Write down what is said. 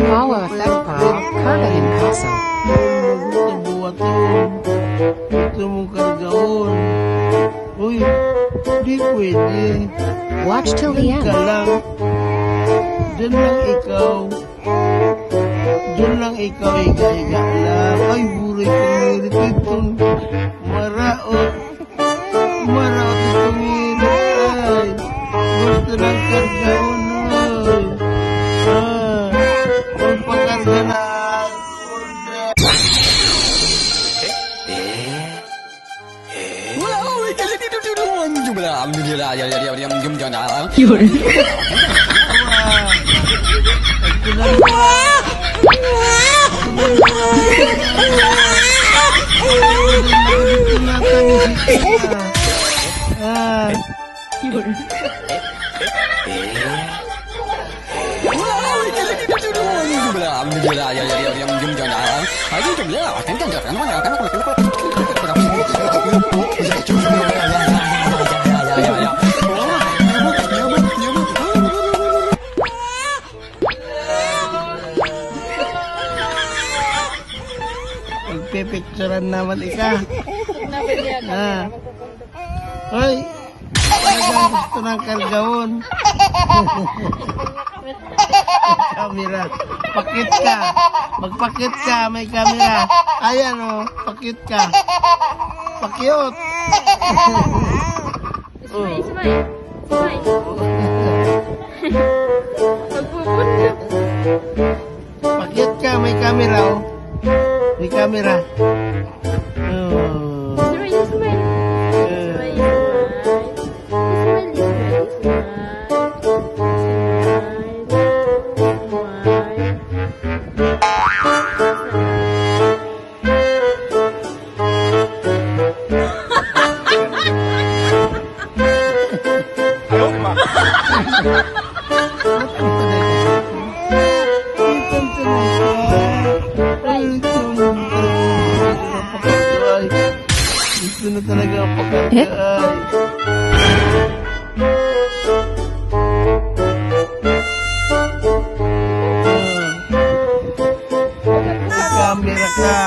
Follow Effect Pro, Carga Impaso. Buhat ito mong kargaon. Uy, di pwede. Watch till the Diyan ka end. lang. Diyan lang ikaw. Diyan lang ikaw, higa-higa lang. Ay, buray kang merit itong maraot. Maraot itong merit. Ay, gusto ng kargaon. Ay, magpakarga na. Magpipicturean naman ika. Hoy, talagang gusto ng kargawon. Kamera. Pakit ka. Magpakit ka. May kamera. Ayan o. Pakit ka. Pakyot. Smile, smile. Smile. Magpupunta. Pakyot ka. May kamera o. May kamera. Oh. Smile, smile. Smile, smile. Smile, smile, Gusto na talaga ang pagkakaay. Camera ka.